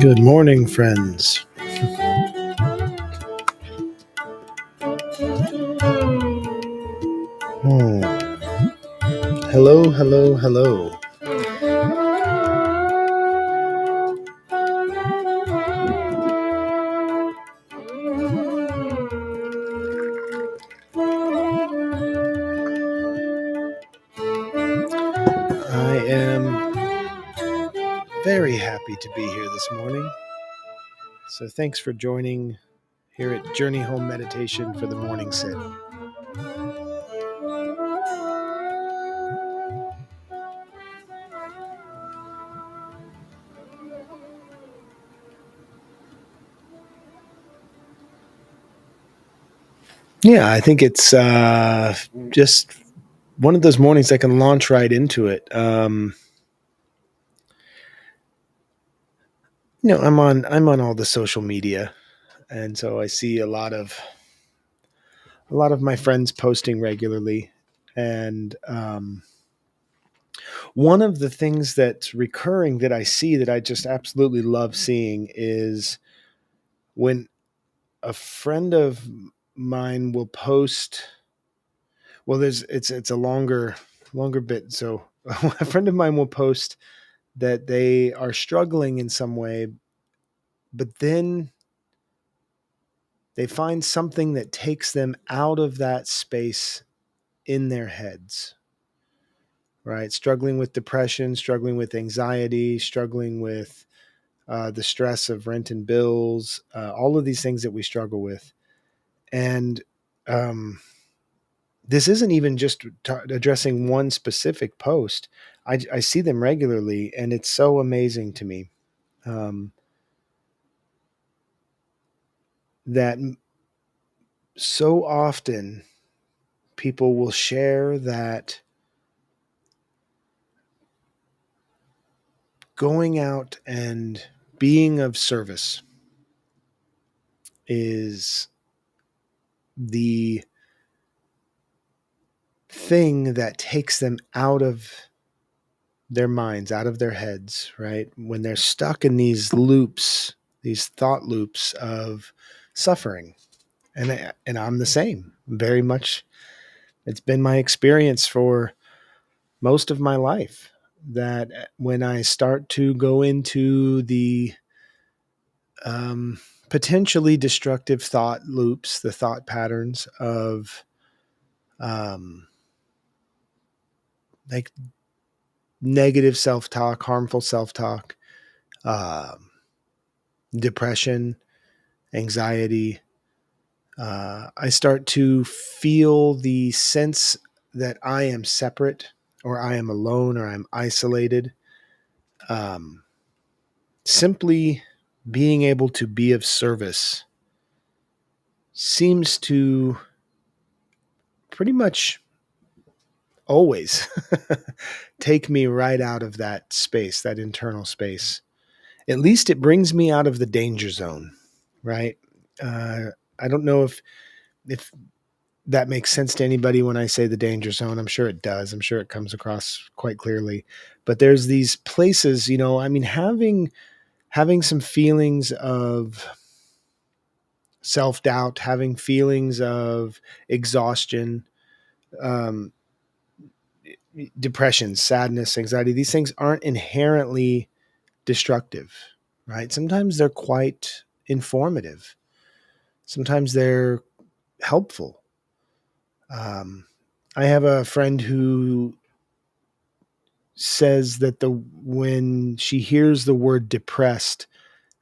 Good morning, friends. Hmm. Hello, hello, hello. I am very happy to be here this morning. So thanks for joining here at Journey Home Meditation for the morning sit. Yeah, I think it's just one of those mornings I can launch right into it. I'm on all the social media, and so I see a lot of my friends posting regularly, and one of the things that's recurring that I see that I just absolutely love seeing is when a friend of mine will post. Well, it's a longer bit. So a friend of mine will post that they are struggling in some way, but then they find something that takes them out of that space in their heads, right? Struggling with depression, struggling with anxiety, struggling with the stress of rent and bills, all of these things that we struggle with. And this isn't even just addressing one specific post. I see them regularly, and it's so amazing to me that so often people will share that going out and being of service is the thing that takes them out of their minds, out of their heads, right? When they're stuck in these loops, these thought loops of suffering. And I'm the same, very much. It's been my experience for most of my life that when I start to go into the potentially destructive thought loops, the thought patterns of um, like negative self-talk, harmful self-talk, um, depression, anxiety, I start to feel the sense that I am separate, or I am alone, or I'm isolated. Um, Simply being able to be of service seems to pretty much always take me right out of that space, that internal space. At least it brings me out of the danger zone, right? Uh, I don't know if that makes sense to anybody when I say the danger zone. I'm sure it does. I'm sure it comes across quite clearly. But there's these places, I mean, having some feelings of self-doubt, having feelings of exhaustion, um, depression, sadness, anxiety, these things aren't inherently destructive, right? Sometimes they're quite informative. Sometimes they're helpful. I have a friend who says that when she hears the word depressed,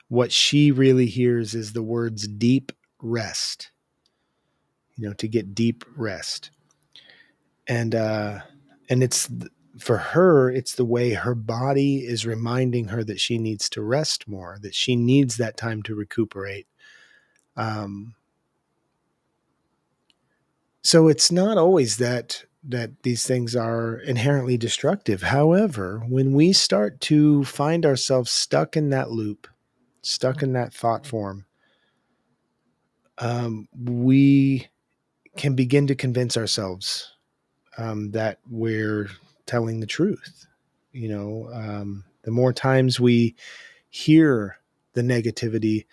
what she really hears is the words deep rest, to get deep rest. And it's for her, it's the way her body is reminding her that she needs to rest more, that she needs that time to recuperate. Um, so it's not always that these things are inherently destructive. However, when we start to find ourselves stuck in that loop, stuck in that thought form, we can begin to convince ourselves that we're telling the truth. The more times we hear the negativity,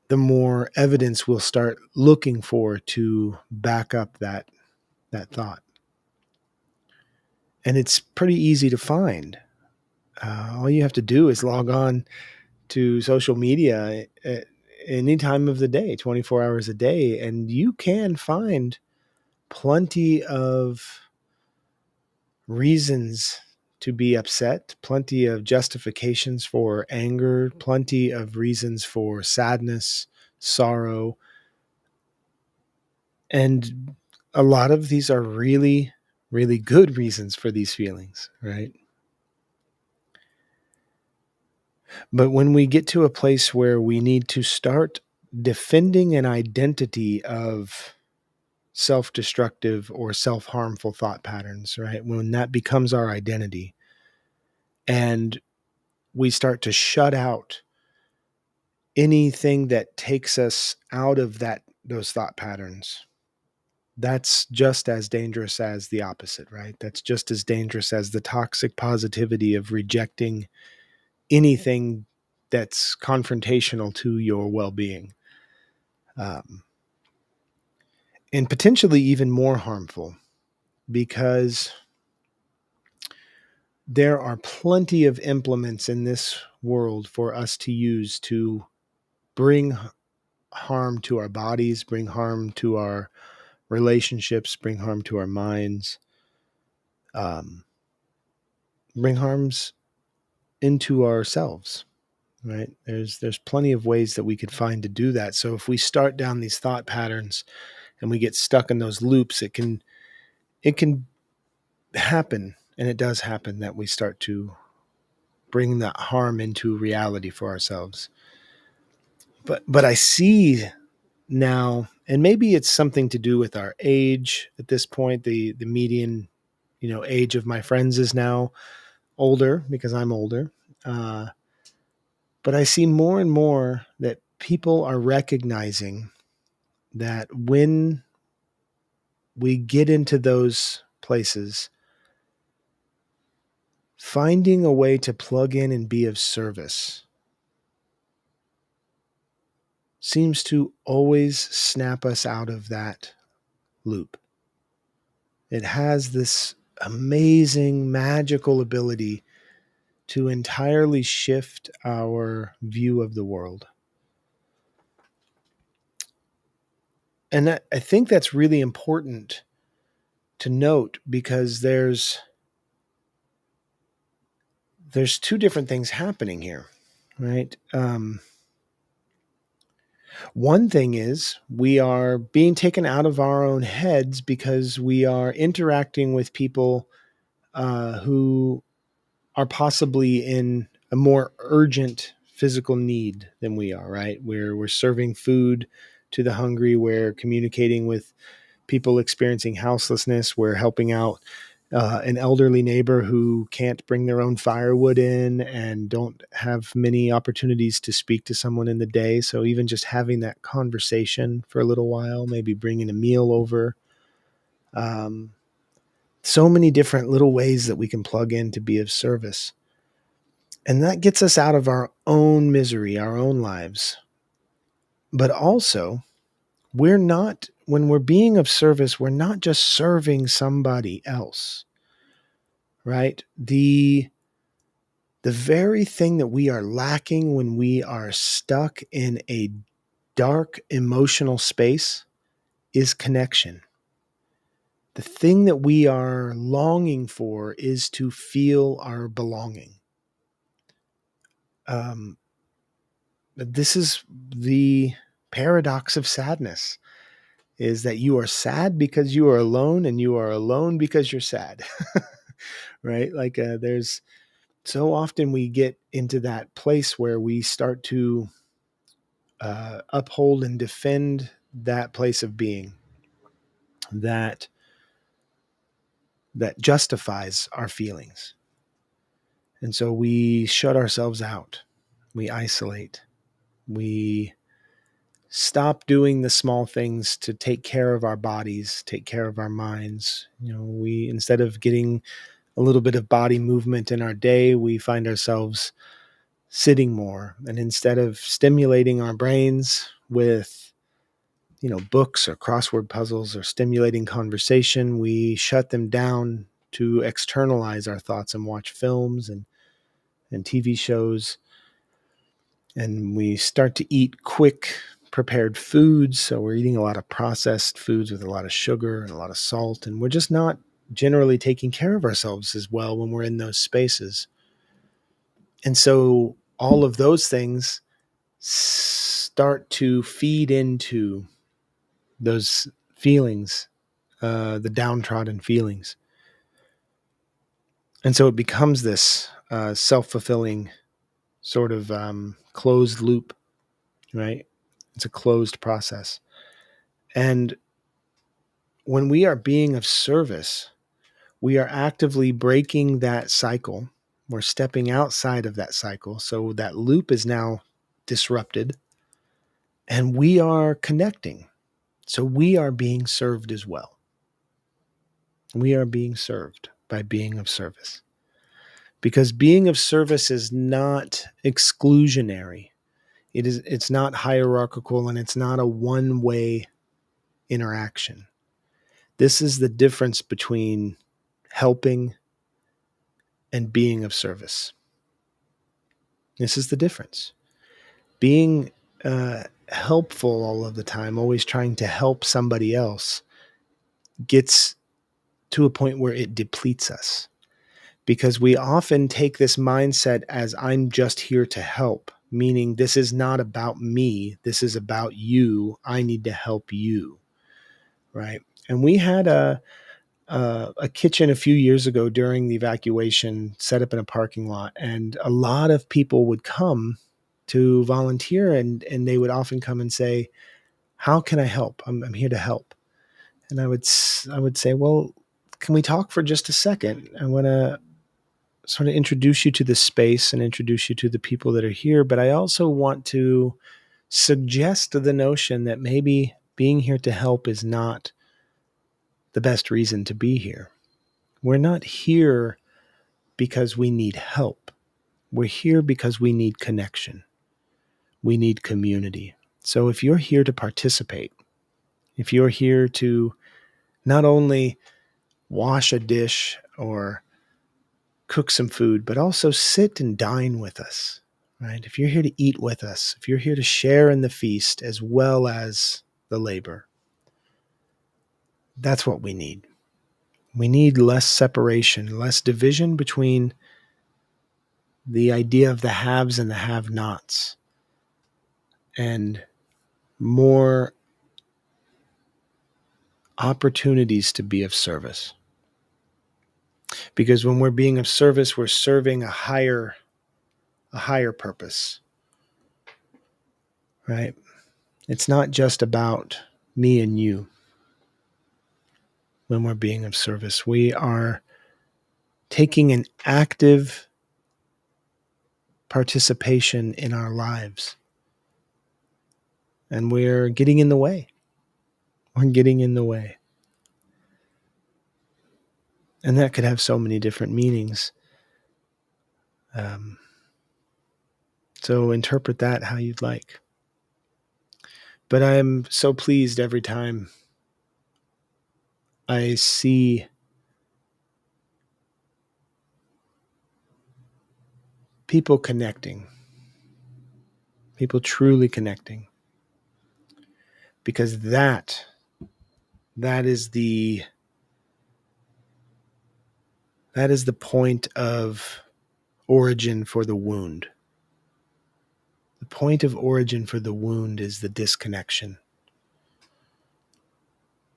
the more evidence we'll start looking for to back up that thought. And it's pretty easy to find. All you have to do is log on to social media at any time of the day, 24 hours a day, and you can find plenty of reasons to be upset, plenty of justifications for anger, plenty of reasons for sadness, sorrow. And a lot of these are really, really good reasons for these feelings, right? But when we get to a place where we need to start defending an identity of self destructive or self harmful thought patterns, right? When that becomes our identity and we start to shut out anything that takes us out of those thought patterns, that's just as dangerous as the opposite, right? That's just as dangerous as the toxic positivity of rejecting anything that's confrontational to your well-being, um, and potentially even more harmful, because there are plenty of implements in this world for us to use to bring harm to our bodies, bring harm to our relationships, bring harm to our minds, um, bring harms into ourselves. Right? There's plenty of ways that we could find to do that. So if we start down these thought patterns and we get stuck in those loops, it can happen, and it does happen, that we start to bring that harm into reality for ourselves. But I see now, and maybe it's something to do with our age at this point. The median, age of my friends is now older because I'm older. But I see more and more that people are recognizing that when we get into those places, finding a way to plug in and be of service seems to always snap us out of that loop. It has this amazing, magical ability to entirely shift our view of the world. And I think that's really important to note, because there's two different things happening here, right? One thing is we are being taken out of our own heads because we are interacting with people who are possibly in a more urgent physical need than we are, right? We're serving food to the hungry. We're communicating with people experiencing houselessness. We're helping out an elderly neighbor who can't bring their own firewood in and don't have many opportunities to speak to someone in the day. So even just having that conversation for a little while, maybe bringing a meal over. So many different little ways that we can plug in to be of service. And that gets us out of our own misery, our own lives. But also, when we're being of service, we're not just serving somebody else, right? The very thing that we are lacking when we are stuck in a dark emotional space is connection. The thing that we are longing for is to feel our belonging. This is the paradox of sadness, is that you are sad because you are alone, and you are alone because you're sad. Right? Like there's so often we get into that place where we start to uphold and defend that place of being that justifies our feelings. And so we shut ourselves out. We isolate. We stop doing the small things to take care of our bodies, take care of our minds. We, instead of getting a little bit of body movement in our day, we find ourselves sitting more. And instead of stimulating our brains with, books or crossword puzzles or stimulating conversation, we shut them down to externalize our thoughts and watch films and TV shows. And we start to eat quick prepared foods. So we're eating a lot of processed foods with a lot of sugar and a lot of salt. And we're just not generally taking care of ourselves as well when we're in those spaces. And so all of those things start to feed into those feelings, the downtrodden feelings. And so it becomes this self-fulfilling sort of closed loop, right? It's a closed process. And when we are being of service, we are actively breaking that cycle. We're stepping outside of that cycle. So that loop is now disrupted and we are connecting. So we are being served as well. We are being served by being of service. Because being of service is not exclusionary. It's not hierarchical and it's not a one-way interaction. This is the difference between helping and being of service. This is the difference. Being helpful all of the time, always trying to help somebody else, gets to a point where it depletes us. Because we often take this mindset as I'm just here to help, meaning this is not about me. This is about you. I need to help you. Right. And we had a kitchen a few years ago during the evacuation set up in a parking lot. And a lot of people would come to volunteer and they would often come and say, how can I help? I'm here to help. And I would say, well, can we talk for just a second? I want to sort of introduce you to the space and introduce you to the people that are here. But I also want to suggest the notion that maybe being here to help is not the best reason to be here. We're not here because we need help. We're here because we need connection. We need community. So if you're here to participate, if you're here to not only wash a dish or cook some food, but also sit and dine with us, right? If you're here to eat with us, if you're here to share in the feast as well as the labor, that's what we need. We need less separation, less division between the idea of the haves and the have-nots, and more opportunities to be of service. Because when we're being of service, we're serving a higher purpose, right? It's not just about me and you. When we're being of service, we are taking an active participation in our lives. And we're getting in the way. We're getting in the way. And that could have so many different meanings. So interpret that how you'd like. But I'm so pleased every time I see people connecting, people truly connecting, because that is the point of origin for the wound. The point of origin for the wound is the disconnection.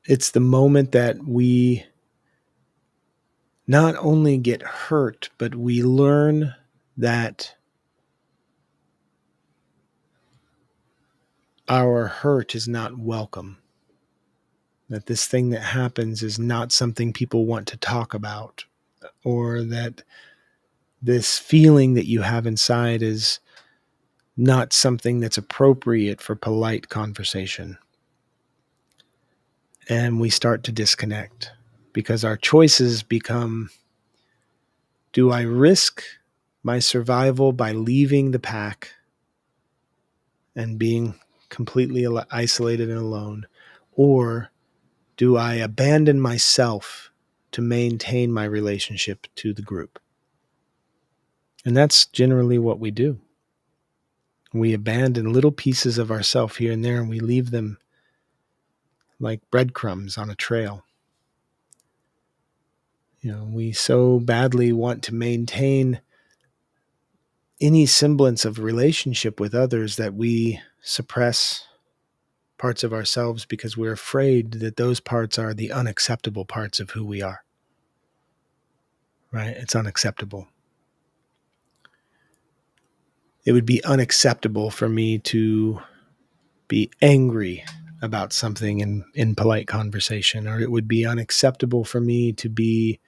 It's the moment that we not only get hurt, but we learn that our hurt is not welcome. That this thing that happens is not something people want to talk about, or that this feeling that you have inside is not something that's appropriate for polite conversation. And we start to disconnect because our choices become, do I risk my survival by leaving the pack and being completely isolated and alone? Or do I abandon myself to maintain my relationship to the group? And that's generally what we do. We abandon little pieces of ourselves here and there, and we leave them like breadcrumbs on a trail. We so badly want to maintain any semblance of relationship with others that we suppress parts of ourselves because we're afraid that those parts are the unacceptable parts of who we are. Right? It's unacceptable. It would be unacceptable for me to be angry about something in polite conversation, or it would be unacceptable for me to be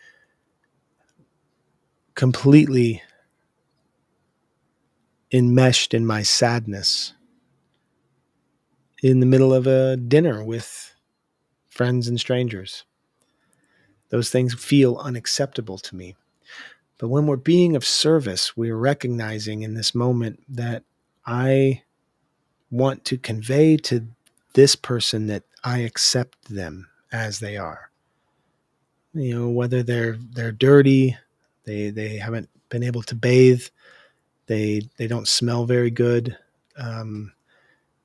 completely enmeshed in my sadness in the middle of a dinner with friends and strangers. Those things feel unacceptable to me. But when we're being of service, we're recognizing in this moment that I want to convey to this person that I accept them as they are. Whether they're dirty, they haven't been able to bathe, they don't smell very good.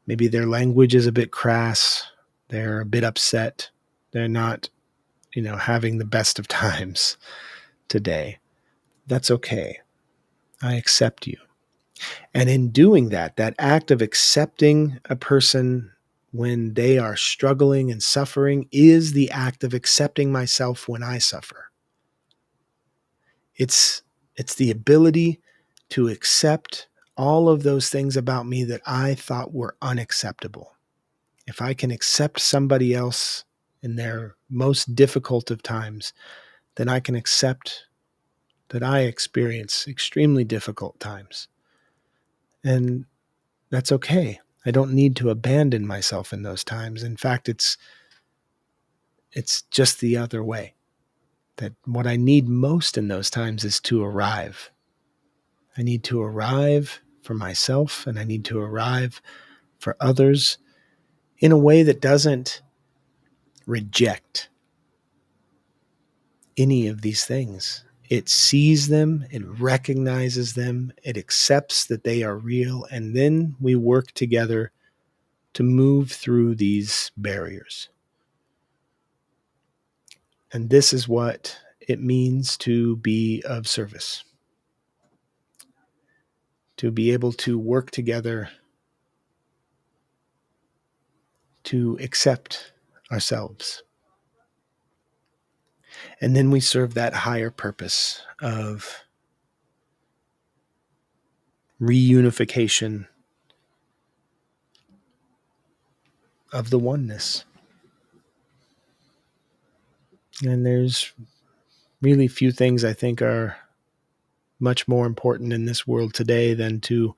Maybe their language is a bit crass. They're a bit upset. They're not, having the best of times today. That's okay. I accept you. And in doing that act of accepting a person when they are struggling and suffering is the act of accepting myself when I suffer. It's the ability to accept all of those things about me that I thought were unacceptable. If I can accept somebody else in their most difficult of times, then I can accept that I experience extremely difficult times. And that's okay. I don't need to abandon myself in those times. In fact, it's just the other way. That what I need most in those times is to arrive. I need to arrive for myself, and I need to arrive for others in a way that doesn't reject any of these things. It sees them, it recognizes them, it accepts that they are real, and then we work together to move through these barriers. And this is what it means to be of service, to be able to work together to accept ourselves. And then we serve that higher purpose of reunification of the oneness. And there's really few things I think are much more important in this world today than to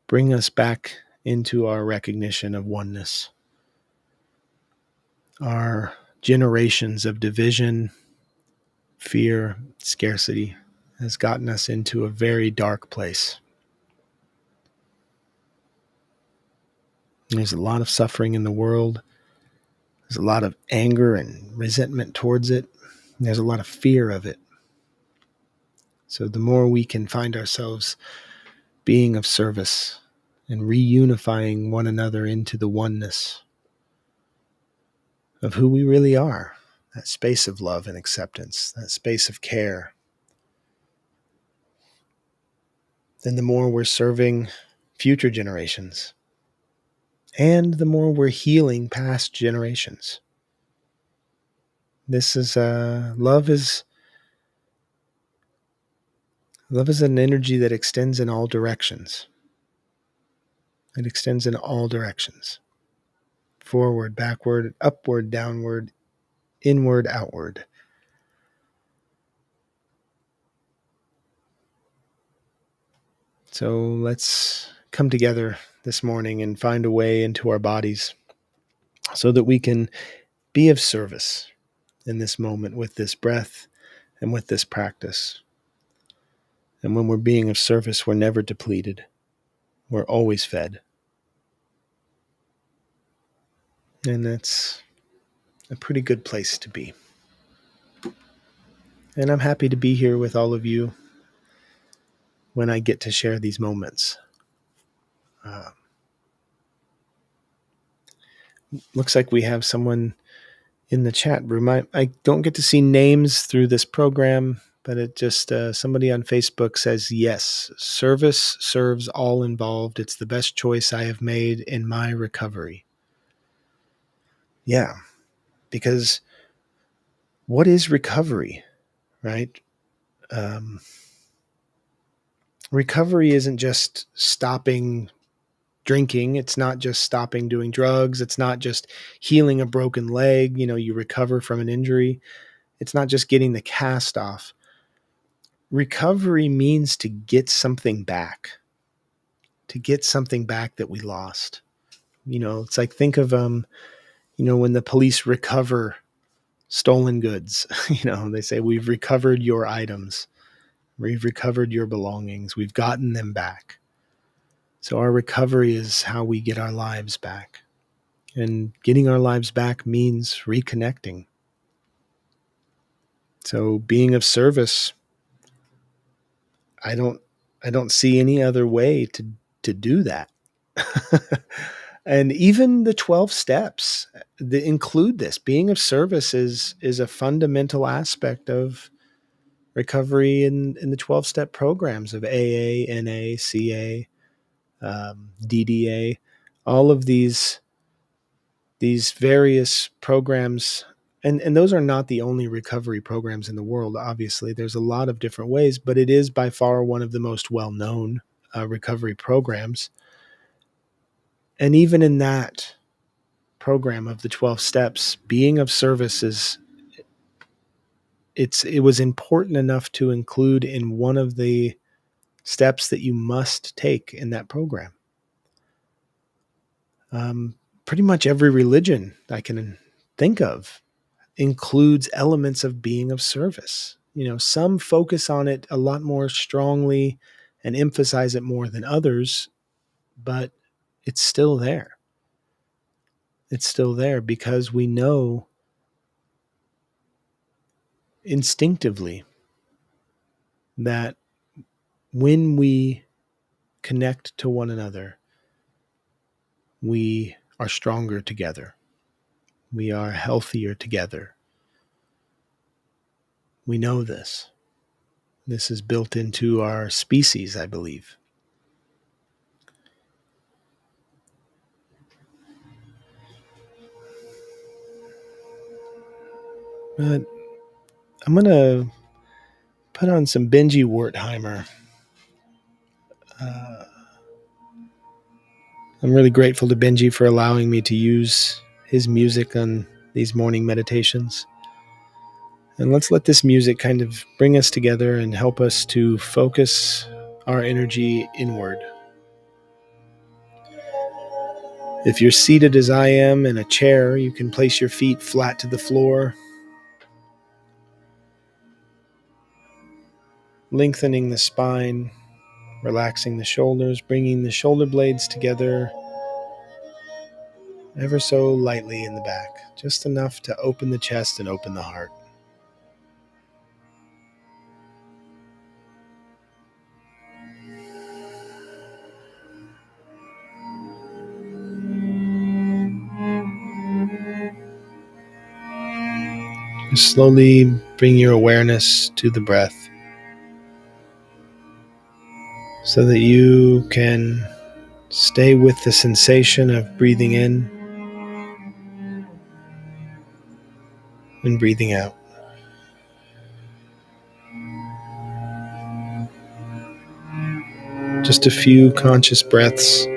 bring us back into our recognition of oneness. Our generations of division, fear, scarcity has gotten us into a very dark place. There's a lot of suffering in the world. There's a lot of anger and resentment towards it. There's a lot of fear of it. So the more we can find ourselves being of service and reunifying one another into the oneness of who we really are, that space of love and acceptance, that space of care, then the more we're serving future generations and the more we're healing past generations. This is love is an energy that extends in all directions. It extends in all directions. Forward, backward, upward, downward, inward, outward. So let's come together this morning and find a way into our bodies so that we can be of service in this moment with this breath and with this practice. And when we're being of service, we're never depleted. We're always fed. And that's a pretty good place to be. And I'm happy to be here with all of you when I get to share these moments. Looks like we have someone in the chat room. I don't get to see names through this program, but it just somebody on Facebook says, yes, service serves all involved. It's the best choice I have made in my recovery. Yeah, because what is recovery, right? Recovery isn't just stopping drinking. It's not just stopping doing drugs. It's not just healing a broken leg. You recover from an injury. It's not just getting the cast off. Recovery means to get something back, that we lost. It's like, think of, when the police recover stolen goods, they say, we've recovered your items. We've recovered your belongings. We've gotten them back. So our recovery is how we get our lives back. And getting our lives back means reconnecting. So being of service, I don't see any other way to do that. And even the 12 steps that include this. Being of service is a fundamental aspect of recovery in the 12-step programs of AA, NA, CA, DDA, all of these various programs. And those are not the only recovery programs in the world. Obviously, there's a lot of different ways, but it is by far one of the most well-known recovery programs. And even in that program of the 12 steps, being of service it was important enough to include in one of the steps that you must take in that program. Pretty much every religion I can think of includes elements of being of service. Some focus on it a lot more strongly and emphasize it more than others, but it's still there. It's still there because we know instinctively that when we connect to one another, we are stronger together. We are healthier together. We know this. This is built into our species, I believe. But I'm going to put on some Benji Wertheimer. I'm really grateful to Benji for allowing me to use his music on these morning meditations. And let's let this music kind of bring us together and help us to focus our energy inward. If you're seated as I am in a chair, you can place your feet flat to the floor, lengthening the spine, relaxing the shoulders, bringing the shoulder blades together ever so lightly in the back, just enough to open the chest and open the heart. Just slowly bring your awareness to the breath so that you can stay with the sensation of breathing in and breathing out. Just a few conscious breaths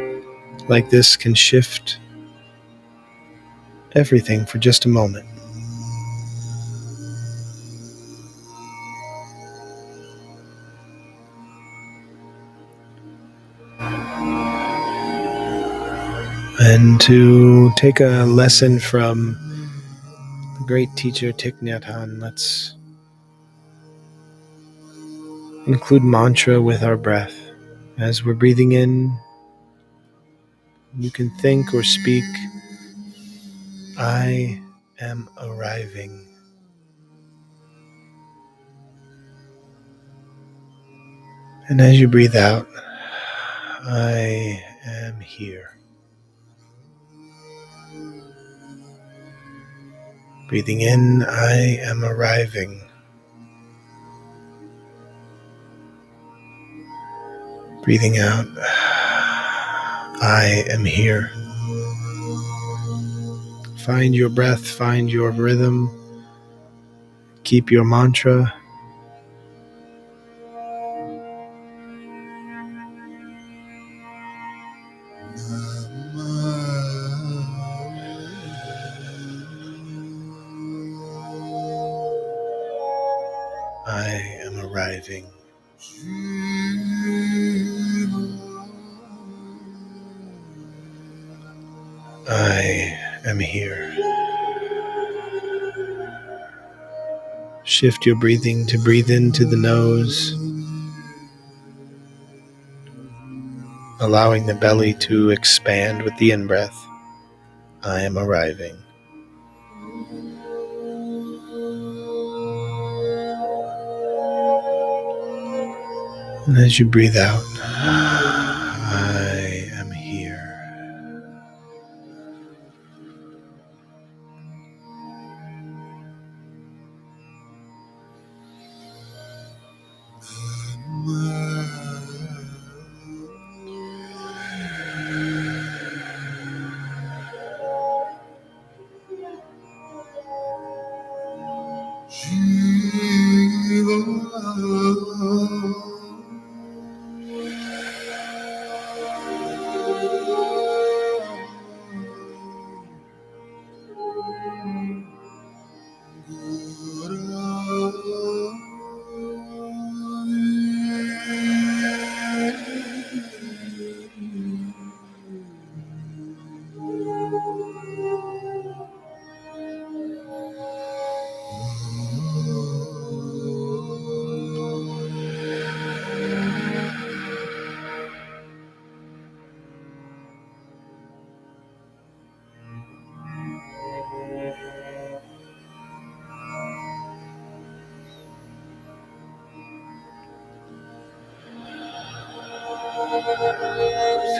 like this can shift everything for just a moment. And to take a lesson from the great teacher Thich Nhat Hanh, let's include mantra with our breath. As we're breathing in, you can think or speak, I am arriving. And as you breathe out, I am here. Breathing in, I am arriving. Breathing out, I am here. Find your breath, find your rhythm, keep your mantra. I am arriving. I am here. Shift your breathing to breathe into the nose, allowing the belly to expand with the in-breath. I am arriving. And as you breathe out, I am here.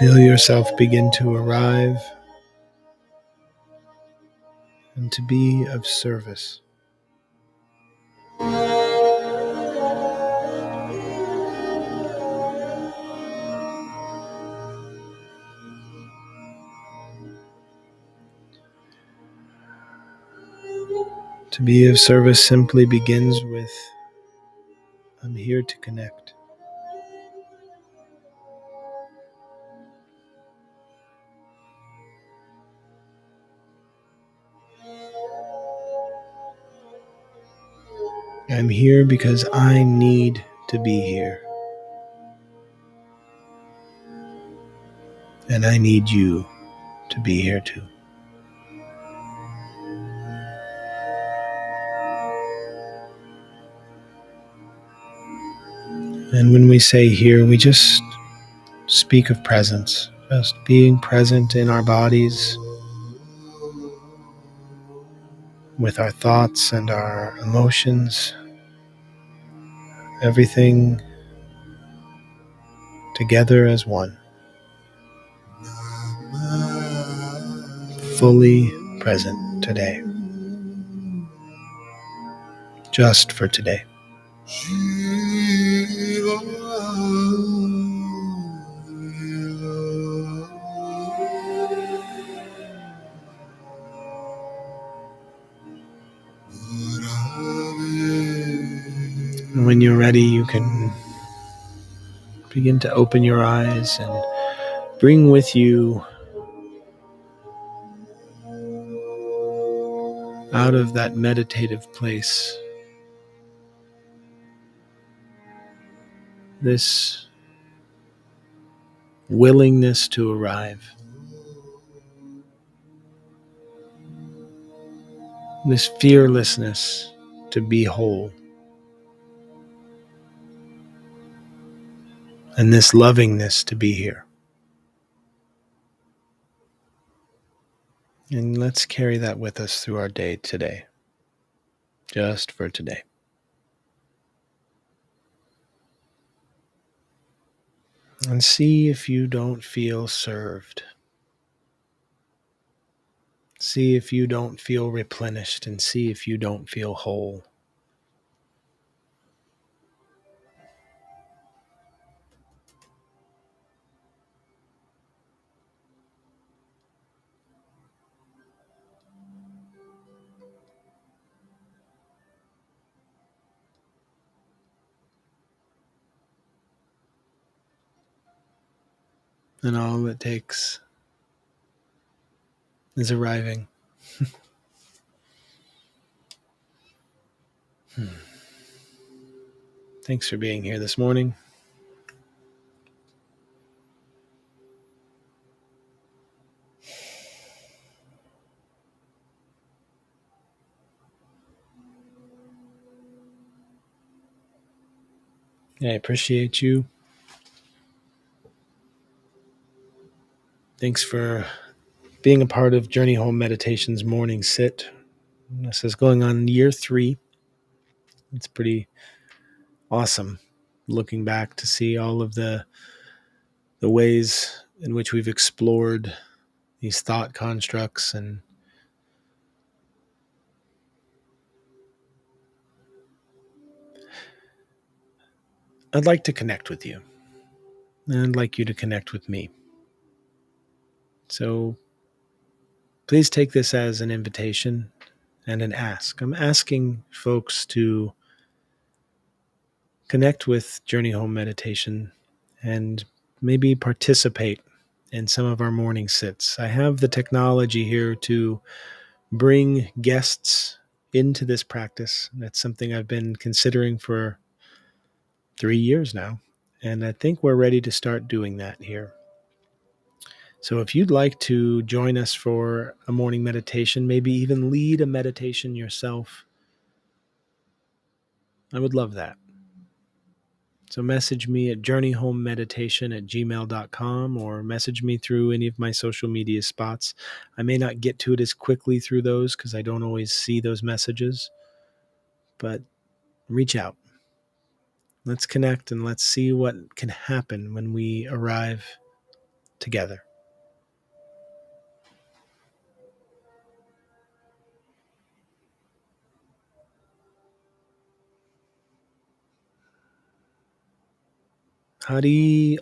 Feel yourself begin to arrive and to be of service. To be of service simply begins with, I'm here to connect. I'm here because I need to be here. And I need you to be here too. And when we say here, we just speak of presence, just being present in our bodies, with our thoughts and our emotions, everything together as one, fully present today, just for today. And when you're ready, you can begin to open your eyes and bring with you out of that meditative place this willingness to arrive, this fearlessness to be whole. and this lovingness to be here. And let's carry that with us through our day today, just for today. And see if you don't feel served. See if you don't feel replenished, and see if you don't feel whole. And all it takes is arriving. Thanks for being here this morning. I appreciate you. Thanks for being a part of Journey Home Meditation's morning sit. This is going on year 3. It's pretty awesome looking back to see all of the ways in which we've explored these thought constructs. And I'd like to connect with you. And I'd like you to connect with me. So please take this as an invitation and an ask. I'm asking folks to connect with Journey Home Meditation and maybe participate in some of our morning sits. I have the technology here to bring guests into this practice. That's something I've been considering for 3 years now, and I think we're ready to start doing that here. So if you'd like to join us for a morning meditation, maybe even lead a meditation yourself, I would love that. So message me at journeyhomemeditation@gmail.com or message me through any of my social media spots. I may not get to it as quickly through those because I don't always see those messages, but reach out. Let's connect and let's see what can happen when we arrive together. Hari